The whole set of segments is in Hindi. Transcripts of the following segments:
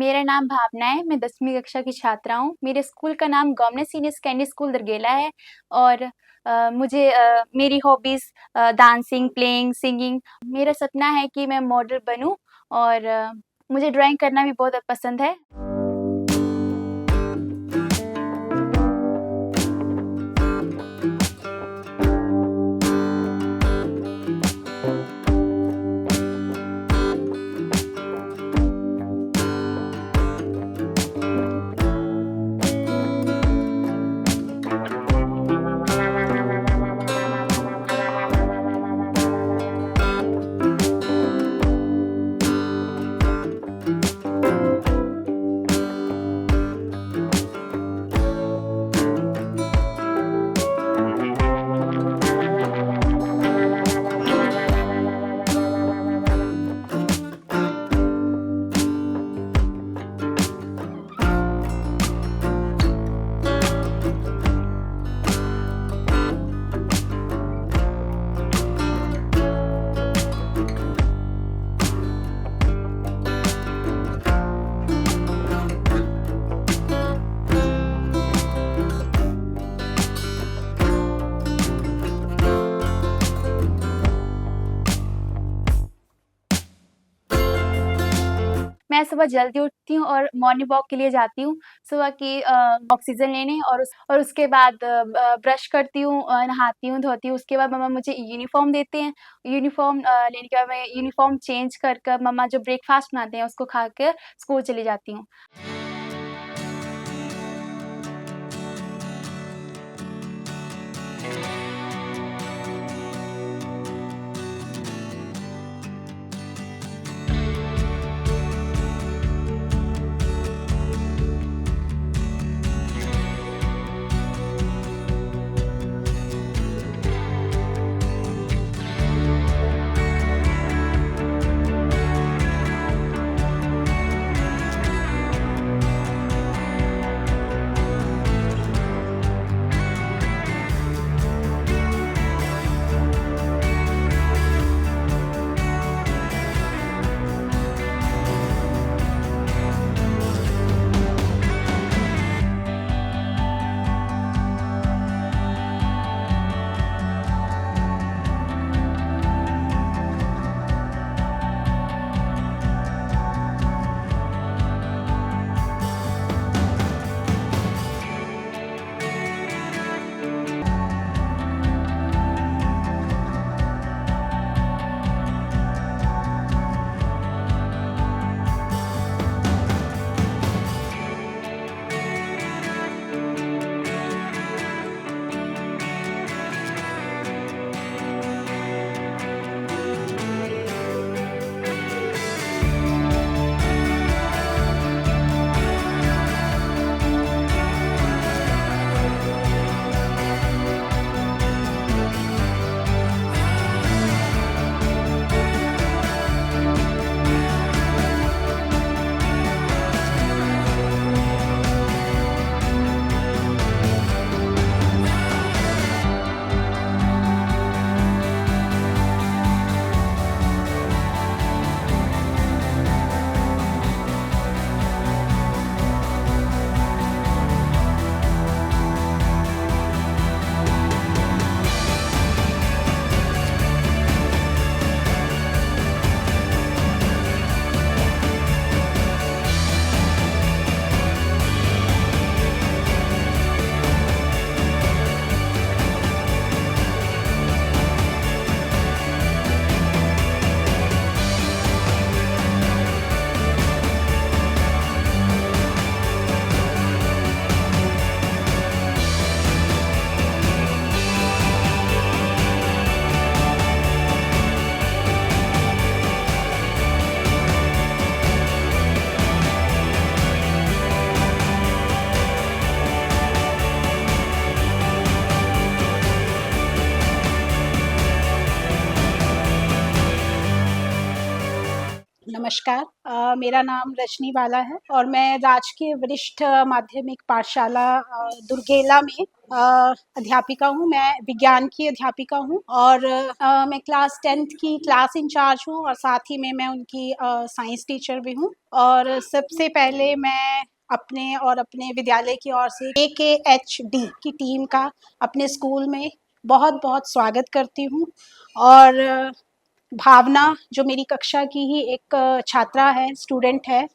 मेरा नाम भावना है, मैं 10वीं कक्षा की छात्रा हूँ। मेरे स्कूल का नाम government senior secondary school Dargela है और मुझे मेरी हॉबीज़ डांसिंग, प्लेइंग, सिंगिंग। मेरा सपना है कि मैं मॉडल बनूँ और मुझे ड्राइंग करना भी बहुत पसंद है। मैं सुबह जल्दी उठती हूँ और मॉर्निंग वॉक के लिए जाती हूँ, सुबह की ऑक्सीजन लेने और उसके बाद ब्रश करती हूँ, नहाती हूँ, धोती हूँ, उसके बाद मम्मा मुझे यूनिफ़ॉर्म देते हैं। यूनिफ़ॉर्म लेने के बाद मैं यूनिफ़ॉर्म चेंज कर कर मम्मा जो ब्रेकफ़ास्ट बनाते हैं, उसको खा कर स्कूल चली जाती हूँ। नमस्कार। मेरा नाम रजनी बाला है और मैं राजकीय वरिष्ठ माध्यमिक पाठशाला दुर्गेला में अध्यापिका हूँ। मैं विज्ञान की अध्यापिका हूँ और मैं क्लास 10th की क्लास इंचार्ज हूँ और साथ ही में मैं उनकी साइंस टीचर भी हूँ। और सबसे पहले मैं अपने और अपने विद्यालय की ओर से AKHD की टीम का अपने स्कूल में बहुत बहुत स्वागत करती हूँ। और भावना जो मेरी कक्षा की ही एक छात्रा है, स्टूडेंट है,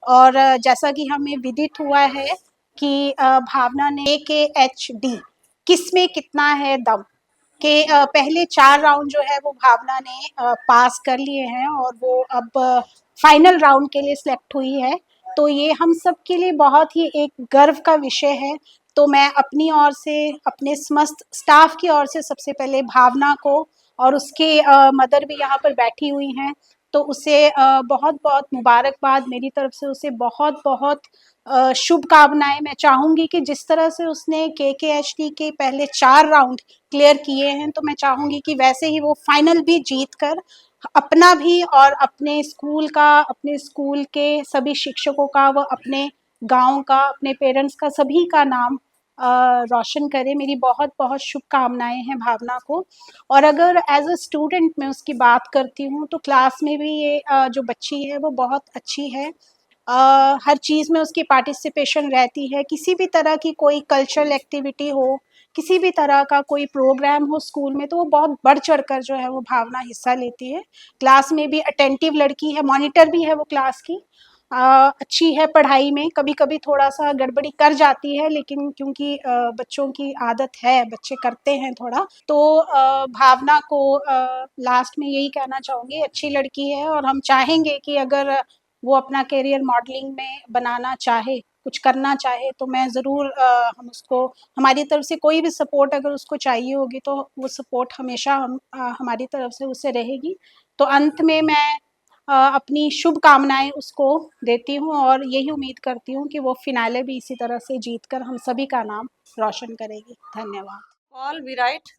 और जैसा कि हमें विदित हुआ है कि भावना ने AKHD किसमें कितना है दम के पहले 4 राउंड जो है वो भावना ने पास कर लिए हैं और वो अब फाइनल राउंड के लिए सिलेक्ट हुई है। तो ये हम सब के लिए बहुत ही एक गर्व का विषय है। तो मैं अपनी ओर से, अपने समस्त स्टाफ की ओर से सबसे पहले भावना को, और उसके मदर भी यहाँ पर बैठी हुई हैं, तो उसे बहुत-बहुत मुबारकबाद मेरी तरफ से, उसे बहुत-बहुत शुभकामनाएँ। मैं चाहूँगी कि जिस तरह से उसने KKHD के पहले 4 राउंड क्लियर किए हैं, तो मैं चाहूँगी कि वैसे ही वो फाइनल भी जीत कर अपना भी और अपने स्कूल का, अपने स्कूल के सभी शिक्षकों का, व अपने गाँव का, अपने पेरेंट्स का, सभी का नाम रोशन करे। मेरी बहुत-बहुत शुभकामनाएँ हैं भावना को। और अगर एज़ अ स्टूडेंट मैं उसकी बात करती हूँ, तो क्लास में भी ये जो बच्ची है वो बहुत अच्छी है। हर चीज़ में उसकी पार्टिसिपेशन रहती है। किसी भी तरह की कोई कल्चरल एक्टिविटी हो, किसी भी तरह का कोई प्रोग्राम हो स्कूल में, तो वो बहुत बढ़-चढ़ कर जो है वो भावना हिस्सा लेती है। क्लास में भी अटेंटिव लड़की है, मॉनिटर भी है वो क्लास की। अच्छी है पढ़ाई में, कभी-कभी थोड़ा-सा गड़बड़ी कर जाती है, लेकिन क्योंकि बच्चों की आदत है, बच्चे करते हैं थोड़ा, तो भावना को लास्ट में यही कहना चाहूँगी, अच्छी लड़की है और हम चाहेंगे कि अगर वो अपना करियर मॉडलिंग में बनाना चाहे, कुछ करना चाहे, तो मैं ज़रूर हम उसको, हमारी तरफ से कोई भी सपोर्ट अगर उसको चाहिए होगी, तो वो सपोर्ट हमेशा हमारी तरफ से उसे रहेगी। तो अंत में मैं अपनी शुभकामनाएँ उसको देती हूँ और यही उम्मीद करती हूँ कि वो फिनाले भी इसी तरह से जीत कर हम सभी का नाम रोशन करेगी। धन्यवाद। All we write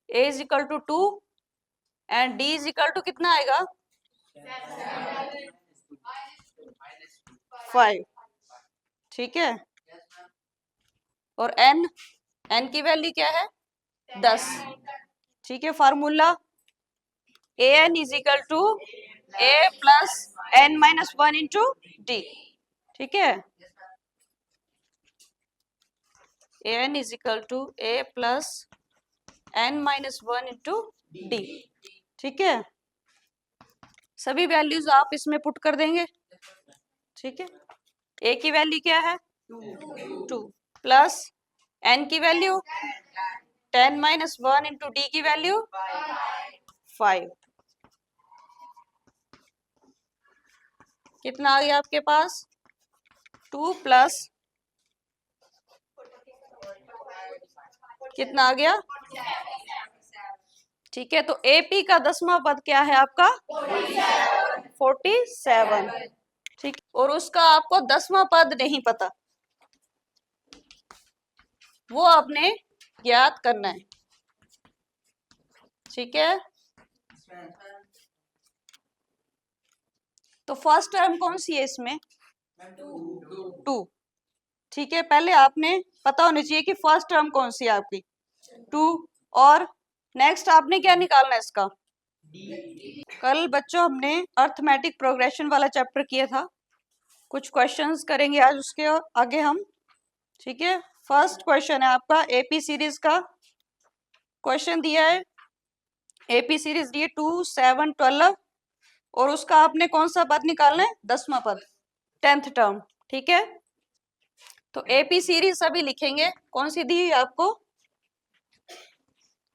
A is equal to 2 and D is equal to कितना आएगा 5। ठीक है, और n की वैल्यू क्या है 10। ठीक है, formula AN is equal to A plus n-1 into D। ठीक है, AN is equal to A plus n-1 into D। ठीक है, सभी वैल्यूज आप इसमें पुट कर देंगे। ठीक है, A की वैल्यू क्या है 2 प्लस n की वैल्यू 10-1 इंटू D की वैल्यू 5। कितना आ गया आपके पास 2 प्लस कितना आ गया। ठीक है, तो AP का 10वां पद क्या है आपका 47। ठीक, और उसका आपको 10वां पद नहीं पता, वो आपने ज्ञात करना है। ठीक है, तो फर्स्ट टर्म कौन सी है इसमें 2। ठीक है, पहले आपने पता होना चाहिए कि फर्स्ट टर्म कौन सी है आपकी 2, और नेक्स्ट आपने क्या निकालना है इसका। कल बच्चों हमने अर्थमेटिक प्रोग्रेशन वाला चैप्टर किया था, कुछ क्वेश्चंस करेंगे आज उसके आगे हम। ठीक है, फर्स्ट क्वेश्चन है आपका AP सीरीज का क्वेश्चन दिया है। AP सीरीज दी है 2, 7, 12, और उसका आपने कौन सा पद निकालना है 10वां पद 10th टर्म। ठीक है, तो AP सीरीज सभी लिखेंगे, कौन सी दी है आपको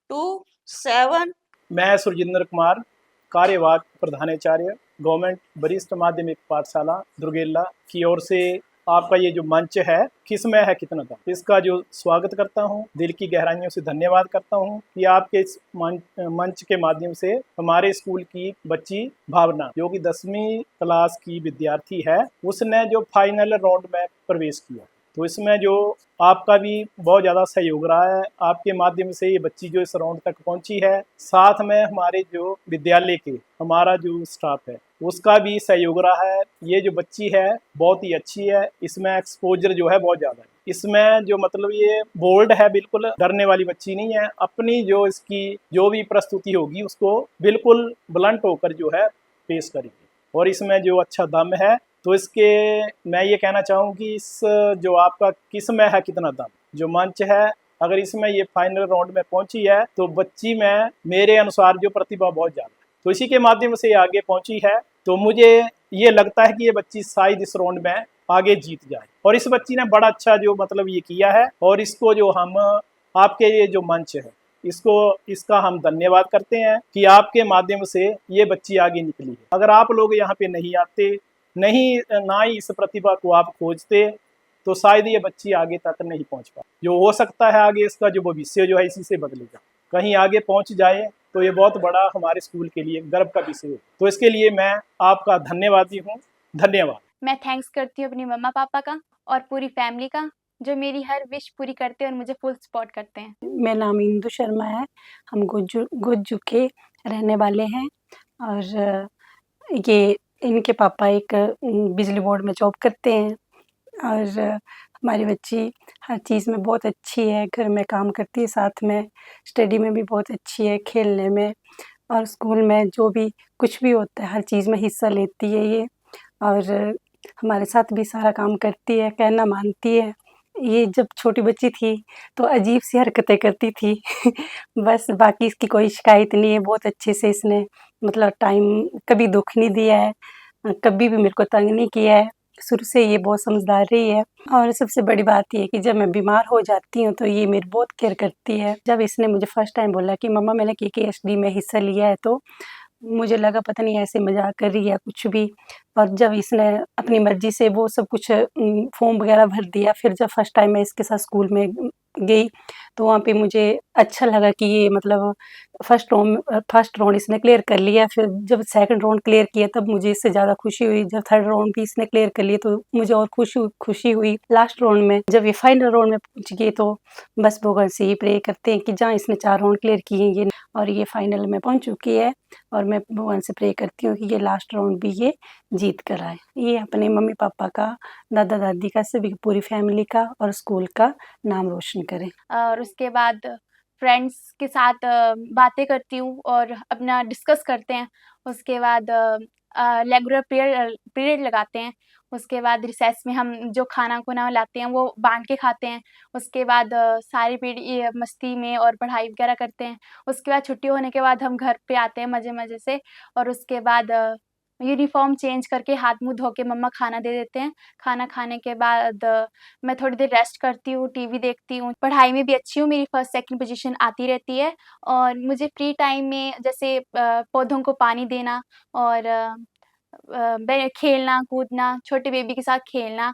2, 7। मैं सुरजिंदर कुमार, कार्यवाहक प्रधानाचार्य गवर्नमेंट वरिष्ठ माध्यमिक पाठशाला दुर्गेला की ओर से आपका ये जो मंच है किसमें है कितना था, इसका जो स्वागत करता हूँ, दिल की गहराइयों से धन्यवाद करता हूँ कि आपके इस मंच के माध्यम से हमारे स्कूल की बच्ची भावना जो कि 10वीं क्लास की विद्यार्थी है, उसने जो फाइनल राउंड में प्रवेश किया, तो इसमें जो आपका भी बहुत ज़्यादा सहयोग रहा है। आपके माध्यम से ये बच्ची जो इस राउंड तक पहुंची है, साथ में हमारे जो विद्यालय के हमारा जो स्टाफ है उसका भी सहयोग रहा है। ये जो बच्ची है बहुत ही अच्छी है, इसमें एक्सपोजर जो है बहुत ज़्यादा है। इसमें जो मतलब ये बोल्ड है, बिल्कुल डरने वाली बच्ची नहीं है। अपनी जो इसकी जो भी प्रस्तुति होगी उसको बिल्कुल ब्लंट होकर जो है पेश करेगी, और इसमें जो अच्छा दम है। तो इसके मैं ये कहना चाहूँ कि इस जो आपका किस में है कितना दम, जो मंच है, अगर इसमें ये फाइनल राउंड में पहुंची है तो बच्ची में मेरे अनुसार जो प्रतिभा बहुत ज़्यादा है, तो इसी के माध्यम से ये आगे पहुंची है। तो मुझे ये लगता है कि ये बच्ची शायद इस राउंड में आगे जीत जाए, और इस बच्ची ने बड़ा अच्छा जो मतलब ये किया है, और इसको जो हम आपके ये जो मंच है इसका हम धन्यवाद करते हैं कि आपके माध्यम से ये बच्ची आगे निकली है। अगर आप लोग यहाँ पे नहीं आते, ना ही इस प्रतिभा को आप खोजते, तो शायद ये बच्ची आगे तक नहीं पहुँच पाती। जो हो सकता है आगे इसका जो भविष्य जो है इसी से बदलेगा, कहीं आगे पहुँच जाए तो ये बहुत बड़ा हमारे स्कूल के लिए गर्व का विषय हो। तो इसके लिए मैं आपका धन्यवादी हूँ। धन्यवाद। मैं थैंक्स करती हूँ अपनी मम्मा पापा का और पूरी फैमिली का, जो मेरी हर विश पूरी करते हैं और मुझे फुल सपोर्ट करते हैं। मेरा नाम इंदु शर्मा है। हम गुज्जू के रहने वाले हैं, और ये इनके पापा एक बिजली बोर्ड में जॉब करते हैं, और हमारी बच्ची हर चीज़ में बहुत अच्छी है। घर में काम करती है, साथ में स्टडी में भी बहुत अच्छी है, खेलने में और स्कूल में जो भी कुछ भी होता है हर चीज़ में हिस्सा लेती है ये, और हमारे साथ भी सारा काम करती है, कहना मानती है। ये जब छोटी बच्ची थी तो अजीब सी हरकतें करती थी बस बाकी इसकी कोई शिकायत नहीं है। बहुत अच्छे से इसने मतलब टाइम कभी दुख नहीं दिया है, कभी भी मेरे को तंग नहीं किया है। शुरू से ये बहुत समझदार रही है, और सबसे बड़ी बात ये है कि जब मैं बीमार हो जाती हूँ तो ये मेरी बहुत केयर करती है। जब इसने मुझे फर्स्ट टाइम बोला कि मम्मा मैंने KKSD में हिस्सा लिया है, तो मुझे लगा पता नहीं ऐसे मजाक कर रही है कुछ भी। और जब इसने अपनी मर्जी से वो सब कुछ फॉर्म वगैरह भर दिया, फिर जब फर्स्ट टाइम मैं इसके साथ स्कूल में गई तो वहाँ पे मुझे अच्छा लगा कि ये मतलब फर्स्ट राउंड इसने क्लियर कर लिया। फिर जब सेकंड राउंड क्लियर किया तब मुझे इससे ज़्यादा खुशी हुई। जब थर्ड राउंड भी इसने क्लियर कर लिया तो मुझे और खुशी हुई। लास्ट राउंड में जब ये फाइनल राउंड में पहुँच गई तो बस भगवान से ये प्रे करते हैं कि जहाँ इसने 4 राउंड क्लियर किए ये, और ये फाइनल में पहुँच चुकी है, और मैं भगवान से प्रे करती हूँ कि ये लास्ट राउंड भी ये जीत कर आए। ये अपने मम्मी पापा का, दादा दादी का, सभी पूरी फैमिली का और स्कूल का नाम रोशन करें। और उसके बाद फ्रेंड्स के साथ बातें करती हूँ और अपना डिस्कस करते हैं। उसके बाद रेगुलर पीरियड लगाते हैं। उसके बाद रिसेस में हम जो खाना-खुना लाते हैं वो बाँट के खाते हैं। उसके बाद सारी ये मस्ती में और पढ़ाई वगैरह करते हैं। उसके बाद छुट्टी होने के बाद हम घर पे आते हैं मज़े-मज़े से, और उसके बाद यूनिफ़ॉर्म चेंज करके हाथ-मुँह धो के मम्मा खाना दे देते हैं। खाना खाने के बाद मैं थोड़ी देर रेस्ट करती हूँ, टीवी देखती हूँ। पढ़ाई में भी अच्छी हूँ, मेरी फर्स्ट सेकंड पोज़ीशन आती रहती है, और मुझे फ्री टाइम में जैसे पौधों को पानी देना और खेलना, कूदना, छोटे बेबी के साथ खेलना।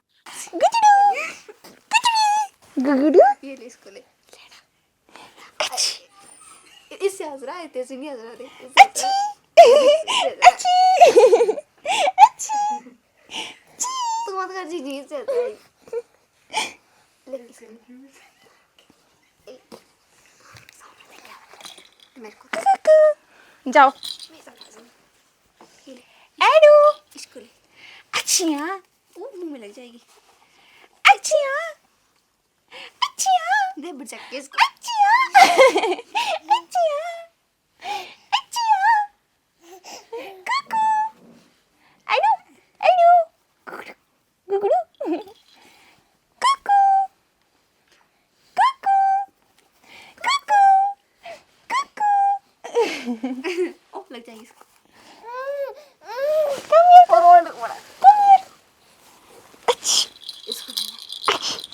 ये ले इसको ले। इससे हंस रहा है, तेरे नहीं हंस रहा, देख तू मत कर जी जी से मेरे को जाओ। एडू इसको ले। अच्छिया वो मुंह में लग जाएगी। अच्छिया अच्छिया दे बचक के इसको। अच्छिया अच्छिया अच्छिया कुकू एडू एडू गुगड़ू कुकू कुकू कुकू कुकू ओ लग जाएगी इसको।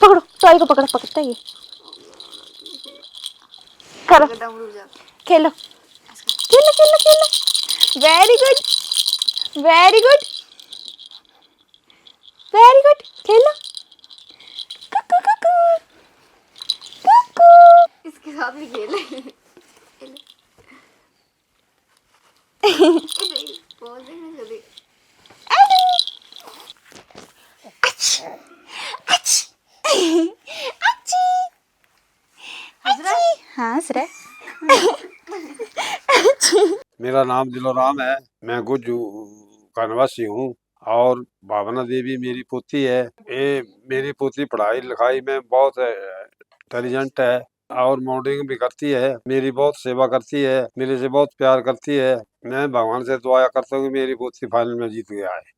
पकड़ो, टॉय को पकड़ो, पकड़ता है ये। करो, खेलो खेलो खेलो खेलो। Very good very good very good, खेलो। कुकू कुकू कुकू। इसके साथ भी खेले। बहुत देख नहीं सकती। अच्छी अच्छी हाँ हंस रहा है। मेरा नाम दिलोराम है। मैं गुज्जू का निवासी हूँ और भावना देवी मेरी पोती है। ये मेरी पोती पढ़ाई लिखाई में बहुत इंटेलिजेंट है और मॉडलिंग भी करती है। मेरी बहुत सेवा करती है, मेरे से बहुत प्यार करती है। मैं भगवान से दुआ करता हूँ कि मेरी पोती फाइनल में जीत गया है।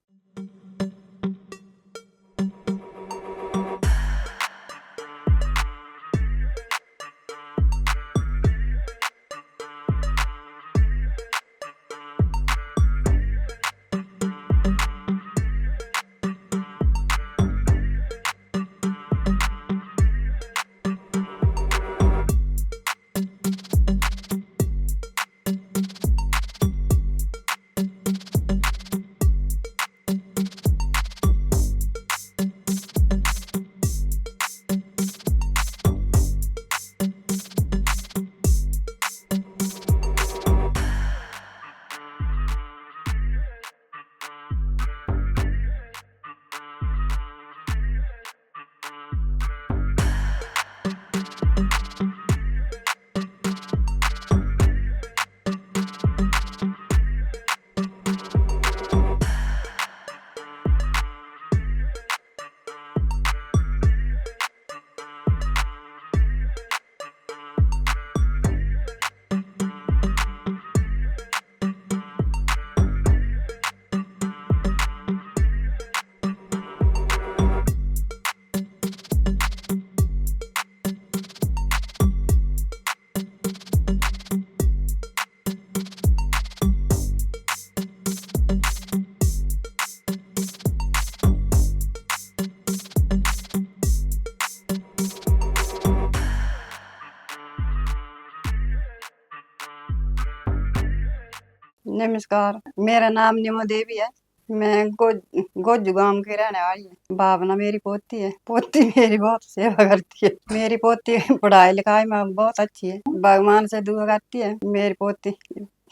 नमस्कार, मेरा नाम निमो देवी है। मैं गोजू गांव की रहने वाली हूँ। भावना मेरी पोती है। पोती मेरी बहुत सेवा करती है। मेरी पोती पढ़ाई लिखाई में बहुत अच्छी है। भगवान से दुआ करती है मेरी पोती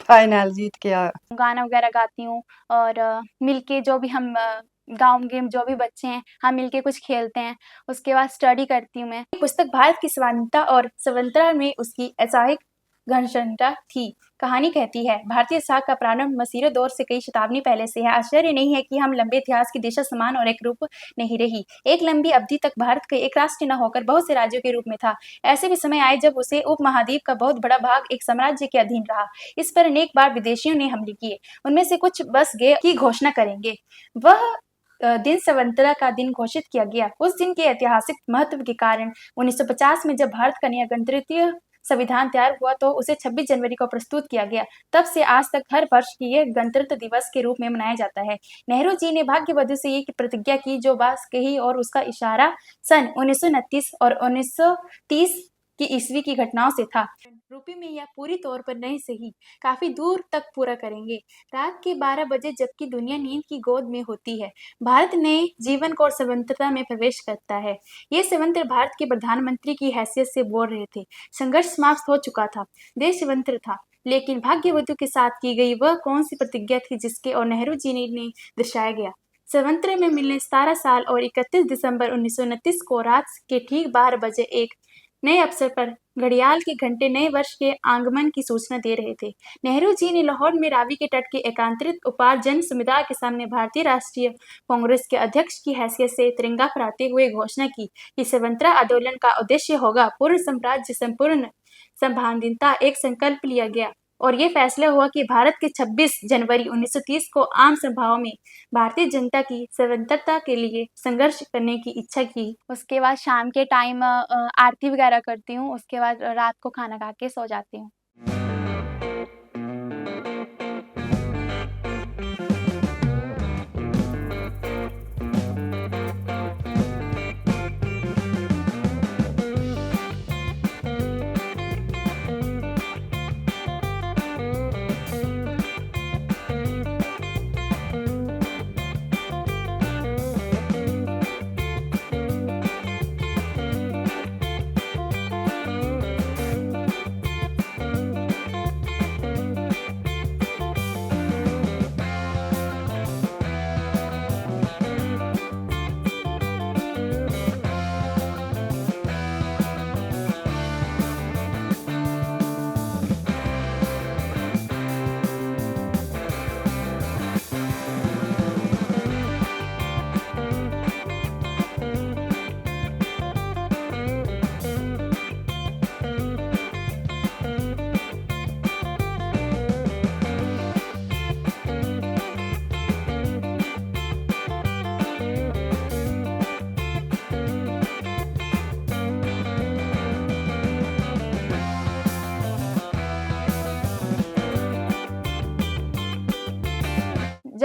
फाइनल जीत के आ। गाना वगैरह गाती हूँ और मिलके जो भी हम गाँव के जो भी बच्चे हैं हम मिलके कुछ खेलते हैं। उसके बाद स्टडी करती हूँ मैं। पुस्तक भारत की स्वाधीनता और स्वतंत्रता में उसकी ऐतिहासिक घनश्यामता थी। कहानी कहती है भारतीय साख का प्रारंभ मसीह दौर से कई शताब्दी पहले से है। आश्चर्य नहीं है कि हम लंबे इतिहास की दिशा समान और एक रूप नहीं रही। एक लंबी अवधि तक भारत के एक राष्ट्र न होकर बहुत से राज्यों के रूप में था। ऐसे भी समय आए जब उसे उपमहाद्वीप का बहुत बड़ा भाग एक साम्राज्य के अधीन रहा। इस पर अनेक बार विदेशियों ने हमले किए। उनमें से कुछ बस गए की घोषणा करेंगे। वह दिन स्वतंत्रता का दिन घोषित किया गया। उस दिन के ऐतिहासिक महत्व के कारण 1950 में जब भारत का नया गणतंत्रीय संविधान तैयार हुआ तो उसे 26 जनवरी को प्रस्तुत किया गया। तब से आज तक हर वर्ष की यह गणतंत्र दिवस के रूप में मनाया जाता है। नेहरू जी ने भाग्यवधु से ये प्रतिज्ञा की जो बात कही और उसका इशारा सन 1929 और 1930 की ईस्वी की घटनाओं से था। रूपी में यह पूरी तौर पर नहीं सही, काफी दूर तक पूरा करेंगे। रात के 12 बजे जबकि दुनिया नींद की गोद में होती है, भारत नए जीवन को और स्वतंत्रता में प्रवेश करता है। ये स्वतंत्र भारत के प्रधानमंत्री की हैसियत से बोल रहे थे। संघर्ष समाप्त हो चुका था, देश स्वतंत्र था, लेकिन भाग्यवधु के साथ की गई वह कौन सी प्रतिज्ञा थी जिसके और नेहरू जी ने दर्शाया गया। स्वतंत्र में मिलने 17 साल और 31 दिसंबर 1929 को रात के ठीक 12 बजे एक नए अवसर पर घड़ियाल के घंटे नए वर्ष के आगमन की सूचना दे रहे थे। नेहरू जी ने लाहौर में रावी के तट के एकांतरित उपार जन समुदाय के सामने भारतीय राष्ट्रीय कांग्रेस के अध्यक्ष की हैसियत से तिरंगा फहराते हुए घोषणा की कि स्वतंत्रता आंदोलन का उद्देश्य होगा पूर्ण साम्राज्य संपूर्ण संभावनीयता। एक संकल्प लिया गया और ये फैसला हुआ कि भारत के 26 जनवरी 1930 को आम सभाओं में भारतीय जनता की स्वतंत्रता के लिए संघर्ष करने की इच्छा की। उसके बाद शाम के टाइम आरती वगैरह करती हूँ। उसके बाद रात को खाना खा के सो जाती हूँ।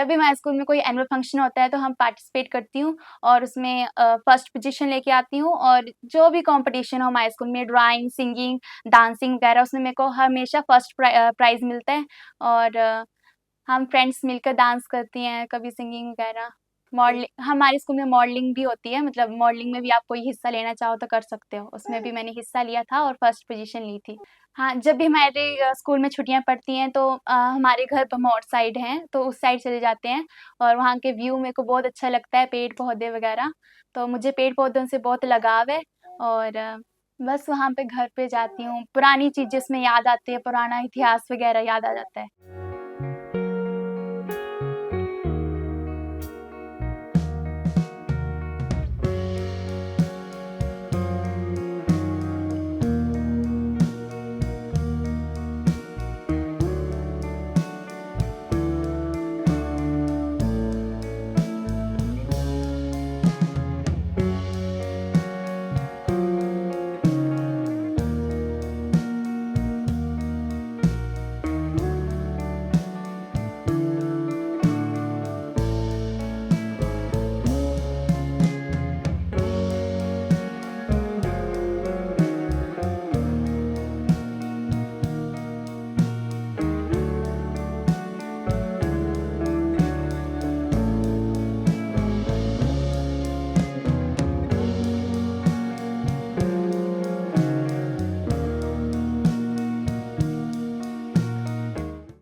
जब भी हमारे स्कूल में कोई एनुअल फंक्शन होता है तो हम पार्टिसिपेट करती हूँ और उसमें फर्स्ट पोजीशन लेके आती हूँ। और जो भी कंपटीशन हो हमारे स्कूल में, ड्राइंग, सिंगिंग, डांसिंग वगैरह, उसमें मेरे को हमेशा फर्स्ट प्राइज़ मिलता है। और हम फ्रेंड्स मिलकर डांस करती हैं, कभी सिंगिंग वगैरह। मॉडलिंग, हमारे स्कूल में मॉडलिंग भी होती है, मतलब मॉडलिंग में भी आप कोई हिस्सा लेना चाहो तो कर सकते हो। उसमें भी मैंने हिस्सा लिया था और फर्स्ट पोजीशन ली थी। हाँ, जब भी हमारे स्कूल में छुट्टियाँ पड़ती हैं तो हमारे घर भमोट साइड हैं, तो उस साइड चले जाते हैं और वहाँ के व्यू मेरे को बहुत अच्छा लगता है, पेड़-पौधे वगैरह। तो मुझे पेड़-पौधों से बहुत लगाव है और बस वहाँ पे घर पे जाती हूँ, पुरानी चीज़ें उसमें याद आती है, पुराना इतिहास वगैरह याद आ जाता है।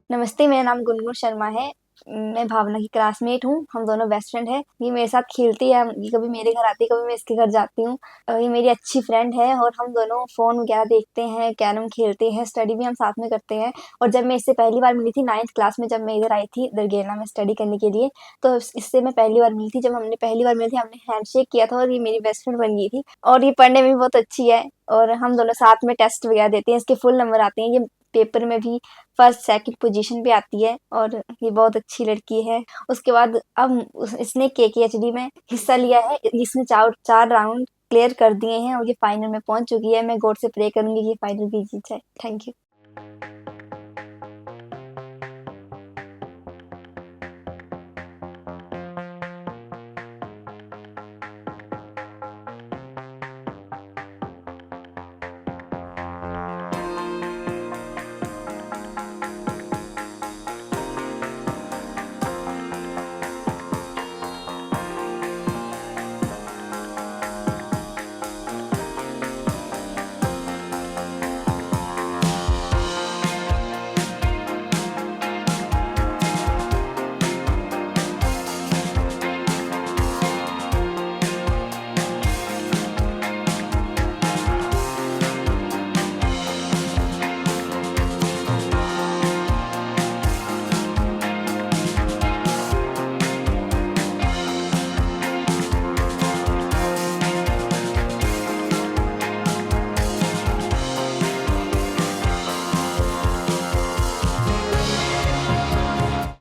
नमस्ते, मेरा नाम गुनगुन शर्मा है। मैं भावना की क्लासमेट हूँ। हम दोनों बेस्ट फ्रेंड हैं। ये मेरे साथ खेलती है, ये कभी मेरे घर आती है, कभी मैं इसके घर जाती हूँ। ये मेरी अच्छी फ्रेंड है और हम दोनों फ़ोन वगैरह देखते हैं, कैरम खेलते हैं, स्टडी भी हम साथ में करते हैं। और जब मैं इससे पहली बार मिली थी 9th क्लास में, जब मैं इधर आई थी दरगेला में स्टडी करने के लिए, तो इससे मैं पहली बार मिली थी। जब हमने पहली बार मिली थी, हमने हैंडशेक किया था और ये मेरी बेस्ट फ्रेंड बन गई थी। और ये पढ़ने में भी बहुत अच्छी है और हम दोनों साथ में टेस्ट वगैरह देते हैं। इसके फुल नंबर आते हैं। ये पेपर में भी फर्स्ट, सेकंड पोजीशन पे आती है और ये बहुत अच्छी लड़की है। उसके बाद अब इसने KKHD में हिस्सा लिया है। इसने 4 राउंड क्लियर कर दिए हैं और ये फाइनल में पहुंच चुकी है। मैं गॉड से प्रे करूंगी कि ये फाइनल भी जीत जाए। Thank you.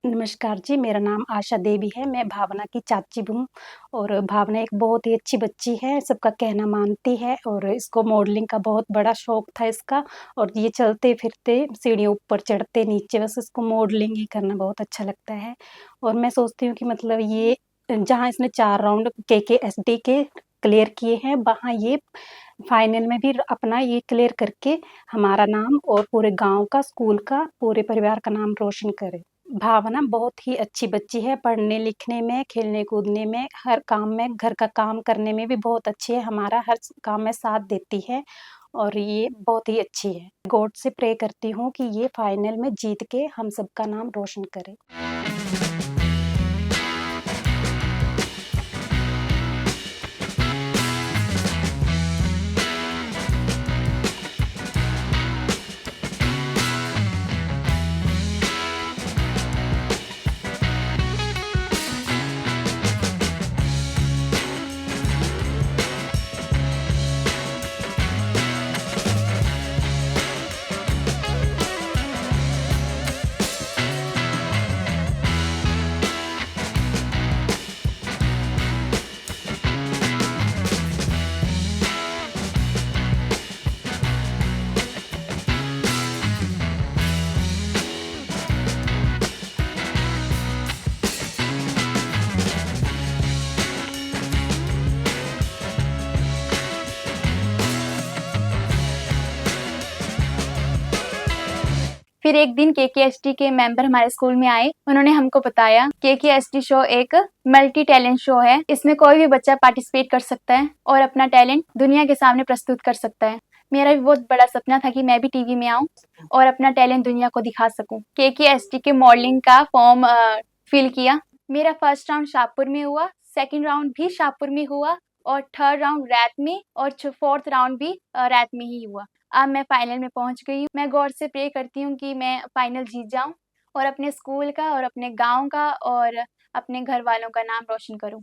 नमस्कार जी, मेरा नाम आशा देवी है। मैं भावना की चाची हूँ और भावना एक बहुत ही अच्छी बच्ची है, सबका कहना मानती है और इसको मॉडलिंग का बहुत बड़ा शौक था इसका। और ये चलते-फिरते, सीढ़ियों ऊपर चढ़ते, नीचे, बस इसको मॉडलिंग ही करना बहुत अच्छा लगता है। और मैं सोचती हूँ कि मतलब ये जहाँ इसने 4 राउंड KKSD के क्लियर किए हैं, वहाँ ये फाइनल में भी अपना ये क्लियर करके हमारा नाम और पूरे गाँव का, स्कूल का, पूरे परिवार का नाम रोशन करे। भावना बहुत ही अच्छी बच्ची है, पढ़ने-लिखने में, खेलने-कूदने में, हर काम में, घर का काम करने में भी बहुत अच्छी है, हमारा हर काम में साथ देती है और ये बहुत ही अच्छी है। गॉड से प्रे करती हूँ कि ये फाइनल में जीत के हम सबका नाम रोशन करे। फिर एक दिन केकेएसटी के मेंबर हमारे स्कूल में आए। उन्होंने हमको बताया केकेएसटी शो एक मल्टी टैलेंट शो है। इसमें कोई भी बच्चा पार्टिसिपेट कर सकता है और अपना टैलेंट दुनिया के सामने प्रस्तुत कर सकता है। मेरा भी बहुत बड़ा सपना था कि मैं भी टीवी में आऊं और अपना टैलेंट दुनिया को दिखा सकूं। केकेएसटी के मॉडलिंग का फॉर्म फिल किया। मेरा फर्स्ट राउंड शाहपुर में हुआ, सेकंड राउंड भी शाहपुर में हुआ और थर्ड राउंड रैत में और फोर्थ राउंड भी रैत में ही हुआ। अब मैं फाइनल में पहुंच गई हूँ। मैं गॉड से प्रे करती हूँ कि मैं फाइनल जीत जाऊं और अपने स्कूल का और अपने गांव का और अपने घर वालों का नाम रोशन करूं।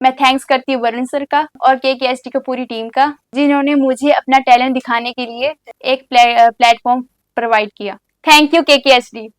मैं थैंक्स करती हूँ वरुण सर का और केकेएसटी की पूरी टीम का, जिन्होंने मुझे अपना टैलेंट दिखाने के लिए एक प्लेटफॉर्म प्रोवाइड किया। Thank you केकेएसटी।